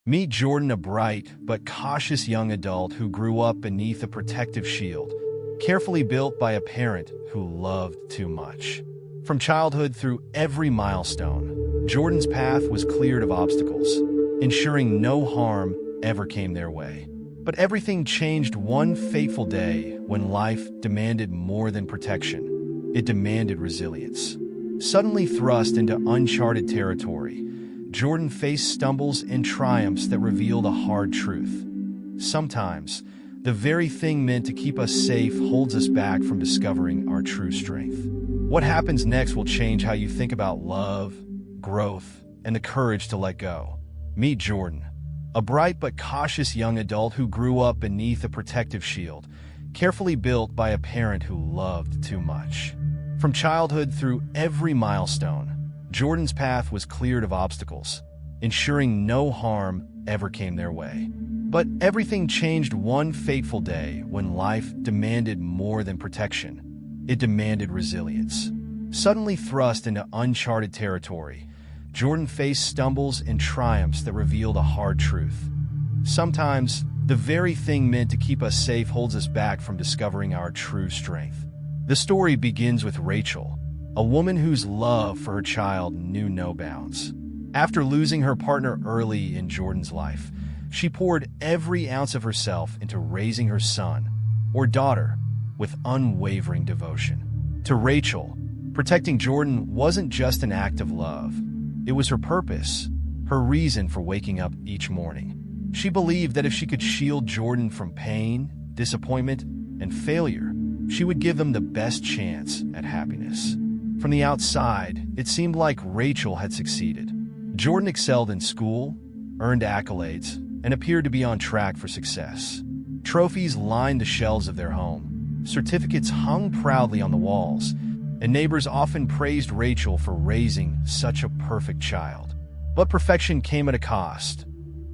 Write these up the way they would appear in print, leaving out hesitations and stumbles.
Meet Jordan, a bright but cautious young adult who grew up beneath a protective shield, carefully built by a parent who loved too much. From childhood through every milestone, Jordan's path was cleared of obstacles, ensuring no harm ever came their way. But everything changed one fateful day when life demanded more than protection. It demanded resilience. Suddenly thrust into uncharted territory, Jordan faced stumbles and triumphs that revealed a hard truth. Sometimes, the very thing meant to keep us safe holds us back from discovering our true strength. What happens next will change how you think about love, growth, and the courage to let go. Meet Jordan, a bright but cautious young adult who grew up beneath a protective shield, carefully built by a parent who loved too much. From childhood through every milestone, Jordan's path was cleared of obstacles, ensuring no harm ever came their way. But everything changed one fateful day when life demanded more than protection. It demanded resilience. Suddenly thrust into uncharted territory, Jordan faced stumbles and triumphs that revealed a hard truth. Sometimes, the very thing meant to keep us safe holds us back from discovering our true strength. The story begins with Rachel, a woman whose love for her child knew no bounds. After losing her partner early in Jordan's life, she poured every ounce of herself into raising her son, or daughter, with unwavering devotion. To Rachel, protecting Jordan wasn't just an act of love. It was her purpose, her reason for waking up each morning. She believed that if she could shield Jordan from pain, disappointment, and failure, she would give them the best chance at happiness. From the outside, it seemed like Rachel had succeeded. Jordan excelled in school, earned accolades, and appeared to be on track for success. Trophies lined the shelves of their home, certificates hung proudly on the walls, and neighbors often praised Rachel for raising such a perfect child. But perfection came at a cost,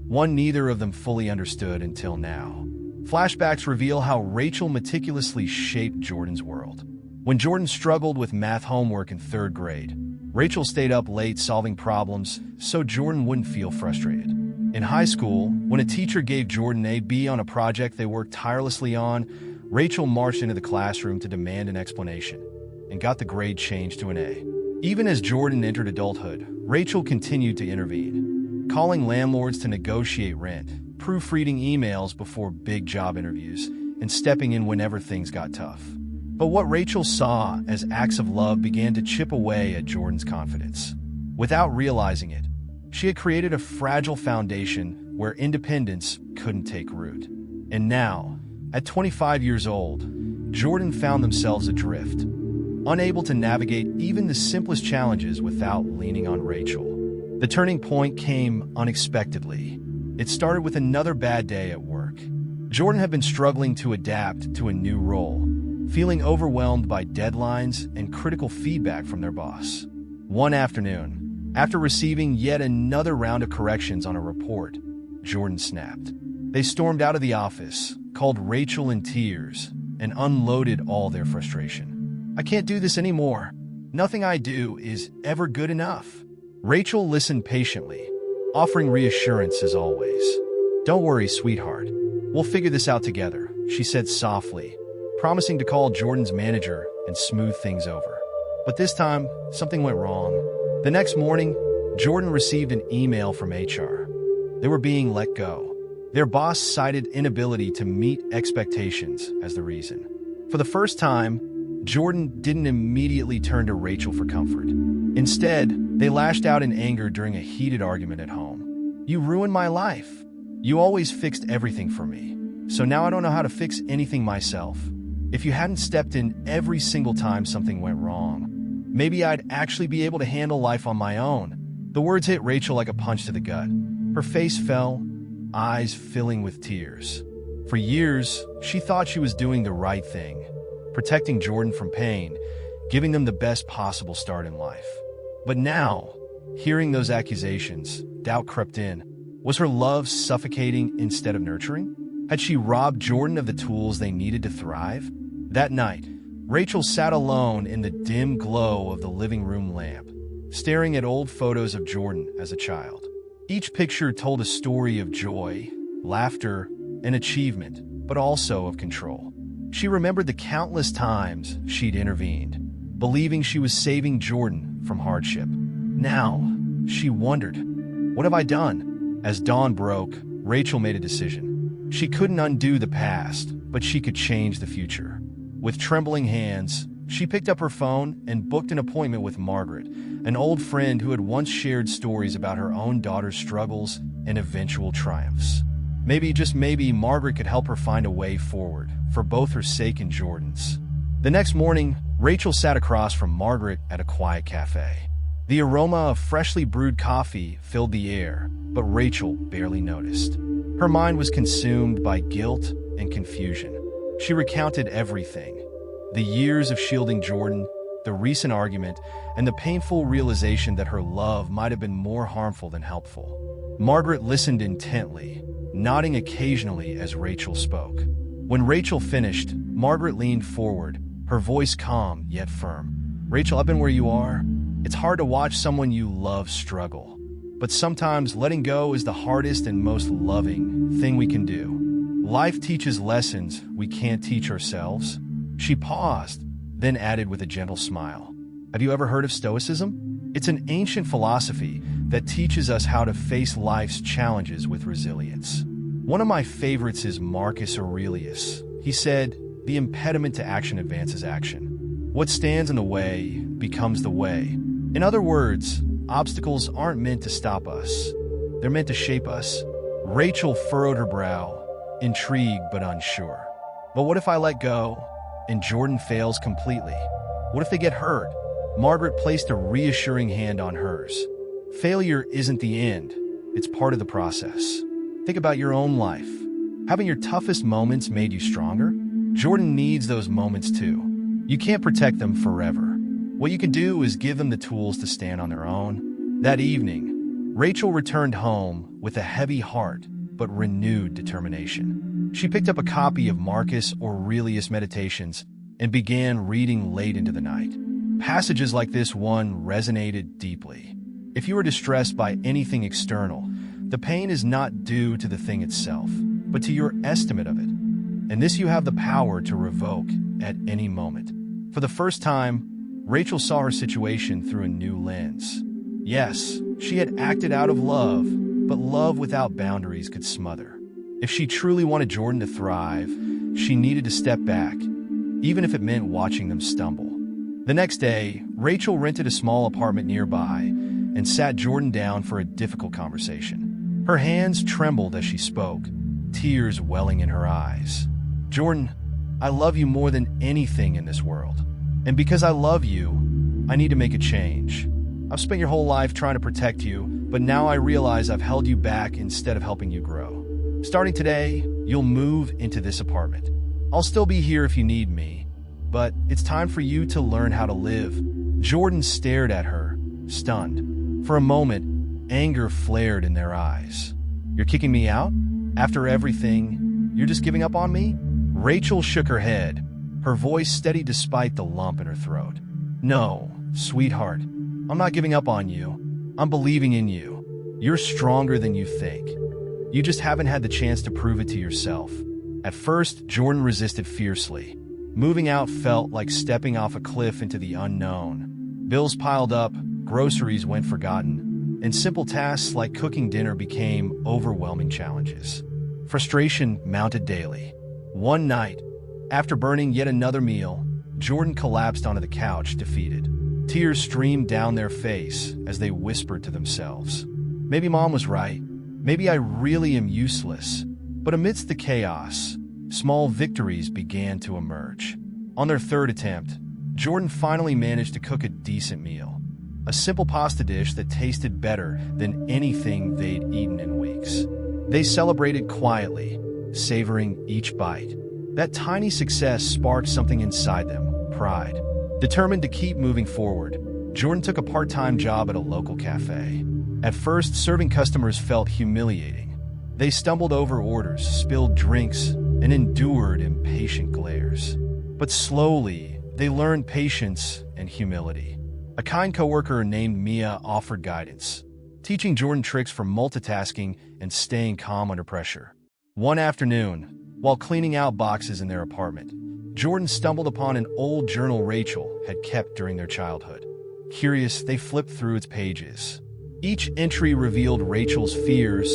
one neither of them fully understood until now. Flashbacks reveal how Rachel meticulously shaped Jordan's world. When Jordan struggled with math homework in 3rd grade, Rachel stayed up late solving problems so Jordan wouldn't feel frustrated. In high school, when a teacher gave Jordan a B on a project they worked tirelessly on, Rachel marched into the classroom to demand an explanation and got the grade changed to an A. Even as Jordan entered adulthood, Rachel continued to intervene, calling landlords to negotiate rent, proofreading emails before big job interviews, and stepping in whenever things got tough. But what Rachel saw as acts of love began to chip away at Jordan's confidence. Without realizing it, she had created a fragile foundation where independence couldn't take root. And now, at 25 years old, Jordan found themselves adrift, unable to navigate even the simplest challenges without leaning on Rachel. The turning point came unexpectedly. It started with another bad day at work. Jordan had been struggling to adapt to a new role, feeling overwhelmed by deadlines and critical feedback from their boss. One afternoon, after receiving yet another round of corrections on a report, Jordan snapped. They stormed out of the office, called Rachel in tears, and unloaded all their frustration. "I can't do this anymore. Nothing I do is ever good enough." Rachel listened patiently, offering reassurance as always. "Don't worry, sweetheart. We'll figure this out together," she said softly, promising to call Jordan's manager and smooth things over. But this time, something went wrong. The next morning, Jordan received an email from HR. They were being let go. Their boss cited inability to meet expectations as the reason. For the first time, Jordan didn't immediately turn to Rachel for comfort. Instead, they lashed out in anger during a heated argument at home. "You ruined my life. You always fixed everything for me. So now I don't know how to fix anything myself. If you hadn't stepped in every single time something went wrong, maybe I'd actually be able to handle life on my own." The words hit Rachel like a punch to the gut. Her face fell, eyes filling with tears. For years, she thought she was doing the right thing, protecting Jordan from pain, giving them the best possible start in life. But now, hearing those accusations, doubt crept in. Was her love suffocating instead of nurturing? Had she robbed Jordan of the tools they needed to thrive? That night, Rachel sat alone in the dim glow of the living room lamp, staring at old photos of Jordan as a child. Each picture told a story of joy, laughter, and achievement, but also of control. She remembered the countless times she'd intervened, believing she was saving Jordan from hardship. Now, she wondered, what have I done? As dawn broke, Rachel made a decision. She couldn't undo the past, but she could change the future. With trembling hands, she picked up her phone and booked an appointment with Margaret, an old friend who had once shared stories about her own daughter's struggles and eventual triumphs. Maybe, just maybe, Margaret could help her find a way forward, for both her sake and Jordan's. The next morning, Rachel sat across from Margaret at a quiet cafe. The aroma of freshly brewed coffee filled the air, but Rachel barely noticed. Her mind was consumed by guilt and confusion. She recounted everything: the years of shielding Jordan, the recent argument, and the painful realization that her love might have been more harmful than helpful. Margaret listened intently, nodding occasionally as Rachel spoke. When Rachel finished, Margaret leaned forward, her voice calm yet firm. "Rachel, I've been where you are. It's hard to watch someone you love struggle. But sometimes letting go is the hardest and most loving thing we can do. Life teaches lessons we can't teach ourselves." She paused, then added with a gentle smile, "Have you ever heard of Stoicism? It's an ancient philosophy that teaches us how to face life's challenges with resilience. One of my favorites is Marcus Aurelius. He said, 'The impediment to action advances action. What stands in the way becomes the way.' In other words, obstacles aren't meant to stop us. They're meant to shape us." Rachel furrowed her brow, intrigued but unsure. "But what if I let go and Jordan fails completely? What if they get hurt?" Margaret placed a reassuring hand on hers. "Failure isn't the end. It's part of the process. Think about your own life. Haven't your toughest moments made you stronger? Jordan needs those moments too. You can't protect them forever. What you can do is give them the tools to stand on their own." That evening, Rachel returned home with a heavy heart but renewed determination. She picked up a copy of Marcus Aurelius' Meditations and began reading late into the night. Passages like this one resonated deeply. If you are distressed by anything external, the pain is not due to the thing itself, but to your estimate of it. And this you have the power to revoke at any moment. For the first time, Rachel saw her situation through a new lens. Yes, she had acted out of love, but love without boundaries could smother. If she truly wanted Jordan to thrive, she needed to step back, even if it meant watching them stumble. The next day, Rachel rented a small apartment nearby and sat Jordan down for a difficult conversation. Her hands trembled as she spoke, tears welling in her eyes. "Jordan, I love you more than anything in this world. And because I love you, I need to make a change. I've spent your whole life trying to protect you, but now I realize I've held you back instead of helping you grow. Starting today, you'll move into this apartment. I'll still be here if you need me, but it's time for you to learn how to live." Jordan stared at her, stunned. For a moment, anger flared in their eyes. "You're kicking me out? After everything, you're just giving up on me?" Rachel shook her head, her voice steady despite the lump in her throat. "No, sweetheart, I'm not giving up on you. I'm believing in you. You're stronger than you think. You just haven't had the chance to prove it to yourself." At first, Jordan resisted fiercely. Moving out felt like stepping off a cliff into the unknown. Bills piled up, groceries went forgotten, and simple tasks like cooking dinner became overwhelming challenges. Frustration mounted daily. One night, after burning yet another meal, Jordan collapsed onto the couch, defeated. Tears streamed down their face as they whispered to themselves, "Maybe Mom was right. Maybe I really am useless." But amidst the chaos, small victories began to emerge. On their third attempt, Jordan finally managed to cook a decent meal. A simple pasta dish that tasted better than anything they'd eaten in weeks. They celebrated quietly, savoring each bite. That tiny success sparked something inside them, pride. Determined to keep moving forward, Jordan took a part-time job at a local cafe. At first, serving customers felt humiliating. They stumbled over orders, spilled drinks, and endured impatient glares. But slowly, they learned patience and humility. A kind coworker named Mia offered guidance, teaching Jordan tricks for multitasking and staying calm under pressure. One afternoon, while cleaning out boxes in their apartment, Jordan stumbled upon an old journal Rachel had kept during their childhood. Curious, they flipped through its pages. Each entry revealed Rachel's fears,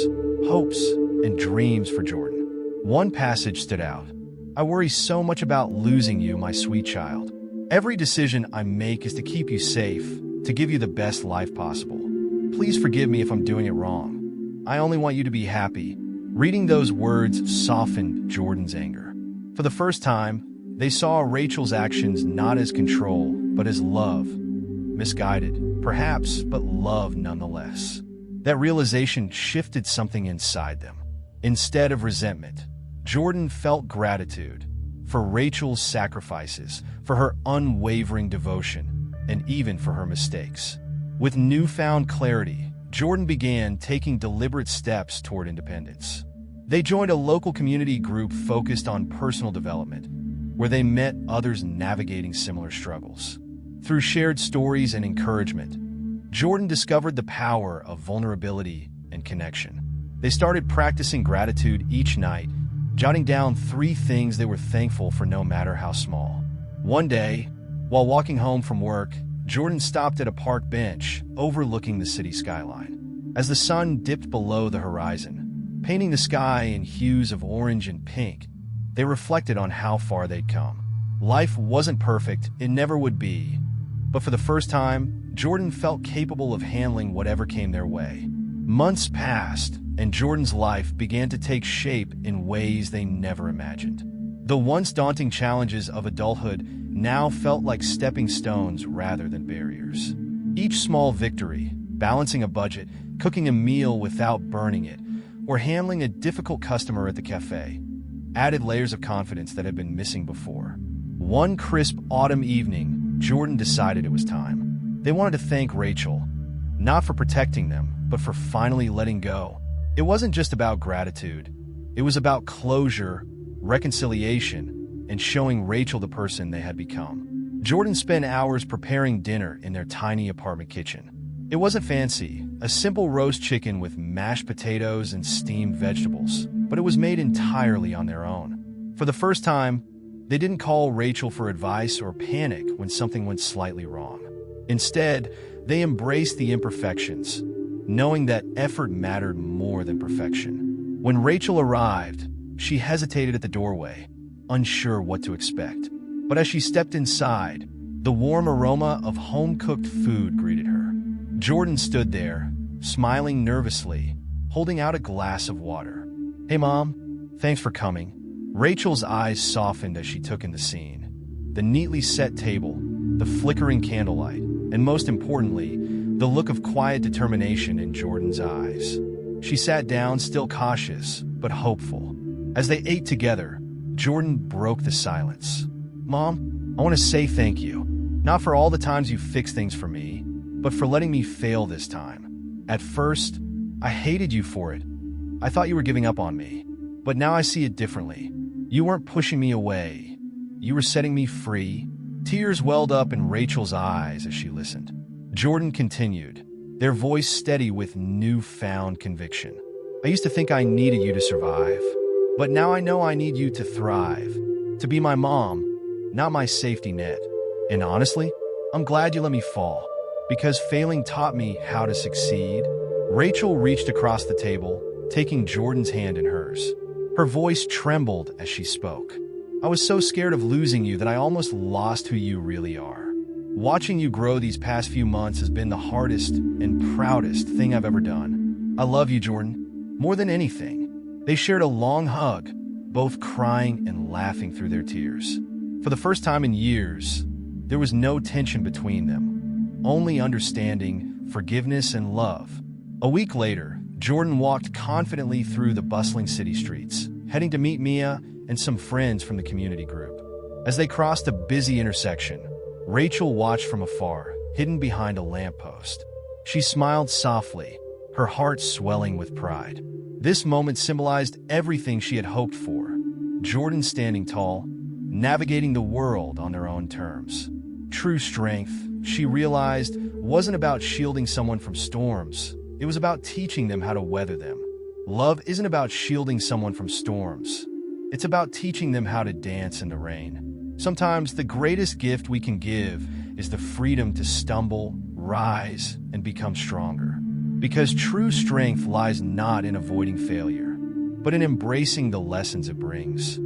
hopes, and dreams for Jordan. One passage stood out. "I worry so much about losing you, my sweet child. Every decision I make is to keep you safe, to give you the best life possible. Please forgive me if I'm doing it wrong. I only want you to be happy." Reading those words softened Jordan's anger. For the first time, they saw Rachel's actions not as control, but as love. Misguided, perhaps, but love nonetheless. That realization shifted something inside them. Instead of resentment, Jordan felt gratitude for Rachel's sacrifices, for her unwavering devotion, and even for her mistakes. With newfound clarity, Jordan began taking deliberate steps toward independence. They joined a local community group focused on personal development, where they met others navigating similar struggles. Through shared stories and encouragement, Jordan discovered the power of vulnerability and connection. They started practicing gratitude each night, jotting down 3 things they were thankful for no matter how small. One day, while walking home from work, Jordan stopped at a park bench overlooking the city skyline. As the sun dipped below the horizon, painting the sky in hues of orange and pink, they reflected on how far they'd come. Life wasn't perfect, it never would be. But for the first time, Jordan felt capable of handling whatever came their way. Months passed, and Jordan's life began to take shape in ways they never imagined. The once daunting challenges of adulthood now felt like stepping stones rather than barriers. Each small victory, balancing a budget, cooking a meal without burning it, or handling a difficult customer at the cafe, added layers of confidence that had been missing before. One crisp autumn evening, Jordan decided it was time. They wanted to thank Rachel, not for protecting them, but for finally letting go. It wasn't just about gratitude. It was about closure, reconciliation, and showing Rachel the person they had become. Jordan spent hours preparing dinner in their tiny apartment kitchen. It wasn't fancy, a simple roast chicken with mashed potatoes and steamed vegetables, but it was made entirely on their own. For the first time, they didn't call Rachel for advice or panic when something went slightly wrong. Instead, they embraced the imperfections, knowing that effort mattered more than perfection. When Rachel arrived, she hesitated at the doorway, unsure what to expect. But as she stepped inside, the warm aroma of home-cooked food greeted her. Jordan stood there, smiling nervously, holding out a glass of water. "Hey, Mom, thanks for coming." Rachel's eyes softened as she took in the scene. The neatly set table, the flickering candlelight, and most importantly, the look of quiet determination in Jordan's eyes. She sat down, still cautious, but hopeful. As they ate together, Jordan broke the silence. "Mom, I want to say thank you. Not for all the times you fixed things for me, but for letting me fail this time. At first, I hated you for it. I thought you were giving up on me. But now I see it differently. You weren't pushing me away. You were setting me free." Tears welled up in Rachel's eyes as she listened. Jordan continued, their voice steady with newfound conviction. "I used to think I needed you to survive, but now I know I need you to thrive, to be my mom, not my safety net. And honestly, I'm glad you let me fall, because failing taught me how to succeed." Rachel reached across the table, taking Jordan's hand in hers. Her voice trembled as she spoke. "I was so scared of losing you that I almost lost who you really are. Watching you grow these past few months has been the hardest and proudest thing I've ever done. I love you, Jordan, more than anything." They shared a long hug, both crying and laughing through their tears. For the first time in years, there was no tension between them, only understanding, forgiveness, and love. A week later, Jordan walked confidently through the bustling city streets, heading to meet Mia and some friends from the community group. As they crossed a busy intersection, Rachel watched from afar, hidden behind a lamppost. She smiled softly, her heart swelling with pride. This moment symbolized everything she had hoped for. Jordan standing tall, navigating the world on their own terms. True strength, she realized, wasn't about shielding someone from storms, It was about teaching them how to weather them. Love isn't about shielding someone from storms. It's about teaching them how to dance in the rain. Sometimes the greatest gift we can give is the freedom to stumble, rise, and become stronger. Because true strength lies not in avoiding failure, but in embracing the lessons it brings.